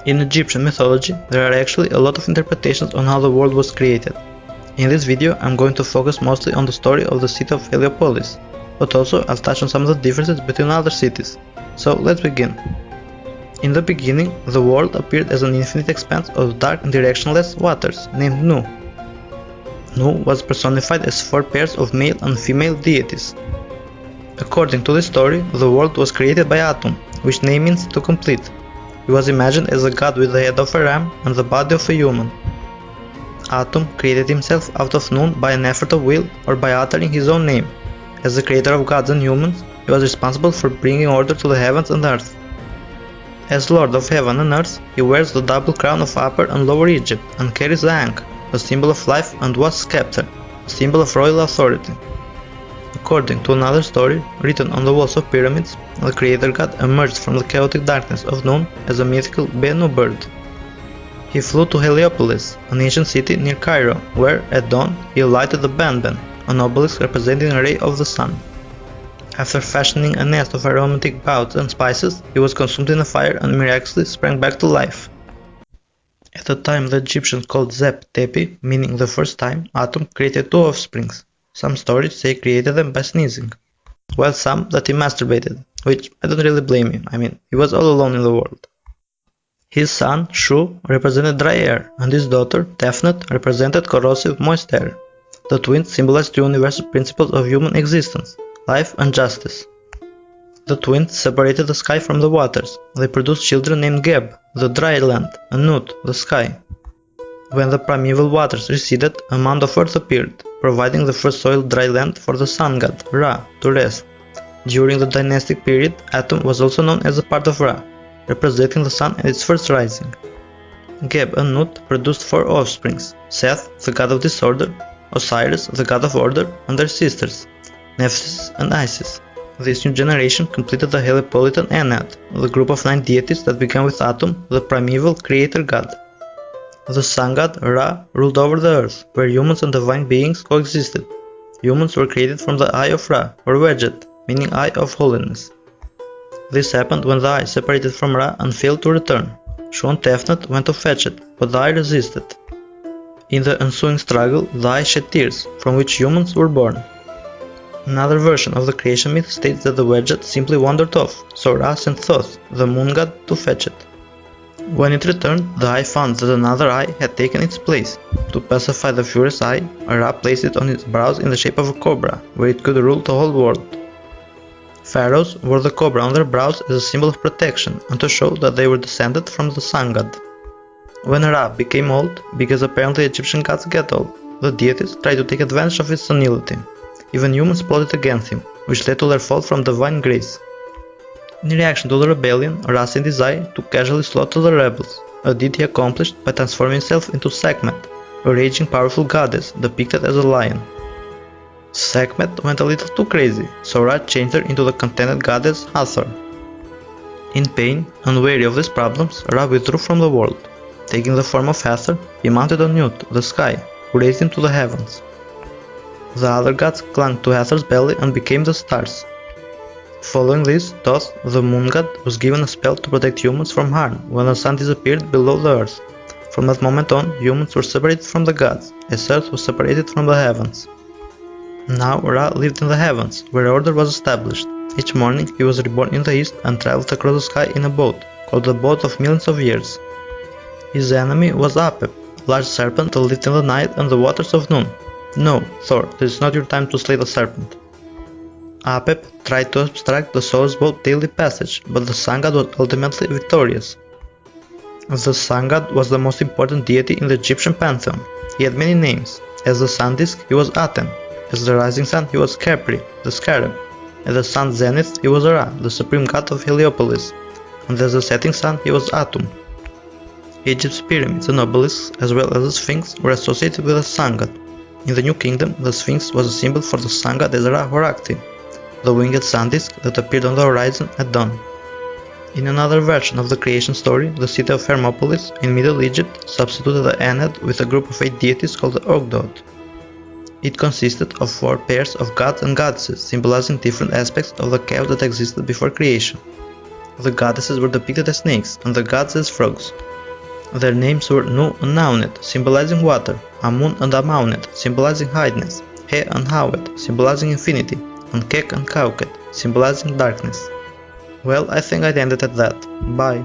In Egyptian mythology, there are actually a lot of interpretations on how the world was created. In this video, I'm going to focus mostly on the story of the city of Heliopolis, but also I'll touch on some of the differences between other cities. So let's begin. In the beginning, the world appeared as an infinite expanse of dark and directionless waters, named Nu. Nu was personified as 4 pairs of male and female deities. According to this story, the world was created by Atum, which name means to complete. He was imagined as a god with the head of a ram and the body of a human. Atum created himself out of Nun by an effort of will or by uttering his own name. As the creator of gods and humans, he was responsible for bringing order to the heavens and earth. As Lord of Heaven and Earth, he wears the double crown of Upper and Lower Egypt and carries the Ankh, a symbol of life, and Wat's scepter, a symbol of royal authority. According to another story, written on the walls of pyramids, the creator god emerged from the chaotic darkness of Nun as a mythical Bennu bird. He flew to Heliopolis, an ancient city near Cairo, where, at dawn, he alighted the Benben, an obelisk representing a ray of the sun. After fashioning a nest of aromatic boughs and spices, he was consumed in a fire and miraculously sprang back to life. At the time the Egyptians called Zep Tepi, meaning the first time, Atum created 2 offsprings. Some stories say he created them by sneezing, while some that he masturbated, which I don't really blame him, he was all alone in the world. His son, Shu, represented dry air, and his daughter, Tefnut, represented corrosive moist air. The twins symbolized 2 universal principles of human existence, life and justice. The twins separated the sky from the waters. They produced children named Geb, the dry land, and Nut, the sky. When the primeval waters receded, a mound of earth appeared, providing the first soiled dry land for the sun god, Ra, to rest. During the dynastic period, Atum was also known as a part of Ra, representing the sun at its first rising. Geb and Nut produced 4 offsprings: Seth, the god of disorder, Osiris, the god of order, and their sisters, Nephthys and Isis. This new generation completed the Heliopolitan Ennead, the group of 9 deities that began with Atum, the primeval creator god. The sun god, Ra, ruled over the earth, where humans and divine beings coexisted. Humans were created from the eye of Ra, or Wedget, meaning eye of holiness. This happened when the eye separated from Ra and failed to return. Shu and Tefnut went to fetch it, but the eye resisted. In the ensuing struggle, the eye shed tears, from which humans were born. Another version of the creation myth states that the Wedget simply wandered off, so Ra sent Thoth, the moon god, to fetch it. When it returned, the eye found that another eye had taken its place. To pacify the furious eye, Ra placed it on its brows in the shape of a cobra, where it could rule the whole world. Pharaohs wore the cobra on their brows as a symbol of protection and to show that they were descended from the sun god. When Ra became old, because apparently Egyptian gods get old, the deities tried to take advantage of his senility. Even humans plotted against him, which led to their fall from divine grace. In reaction to the rebellion, Ra sent his eye to casually slaughter the rebels, a deed he accomplished by transforming himself into Sekhmet, a raging powerful goddess depicted as a lion. Sekhmet went a little too crazy, so Ra changed her into the contented goddess Hathor. In pain and weary of these problems, Ra withdrew from the world. Taking the form of Hathor, he mounted on Nut, the sky, who raised him to the heavens. The other gods clung to Hathor's belly and became the stars. Following this, Thoth, the moon god, was given a spell to protect humans from harm when the sun disappeared below the earth. From that moment on, humans were separated from the gods, as earth was separated from the heavens. Now Ra lived in the heavens, where order was established. Each morning he was reborn in the east and traveled across the sky in a boat, called the Boat of Millions of Years. His enemy was Apep, a large serpent that lived in the night and the waters of Nun. No, Thor, this is not your time to slay the serpent. Apep tried to obstruct the soul's boat's daily passage, but the sun god was ultimately victorious. The sun god was the most important deity in the Egyptian pantheon. He had many names. As the sun disk, he was Aten. As the rising sun, he was Khepri, the scarab. At the sun's zenith, he was Ra, the supreme god of Heliopolis. And as the setting sun, he was Atum. Egypt's pyramids and obelisks, as well as the Sphinx, were associated with the sun god. In the New Kingdom, the Sphinx was a symbol for the sun god as Ra Horakti, the winged sun disk that appeared on the horizon at dawn. In another version of the creation story, the city of Hermopolis in Middle Egypt substituted the Ennead with a group of 8 deities called the Ogdoad. It consisted of 4 pairs of gods and goddesses, symbolizing different aspects of the chaos that existed before creation. The goddesses were depicted as snakes and the gods as frogs. Their names were Nu and Naunet, symbolizing water, Amun and Amaunet, symbolizing highness, He and Hawet, symbolizing infinity, and Kek and Kauket, symbolizing darkness. Well, I think I'd end it at that. Bye.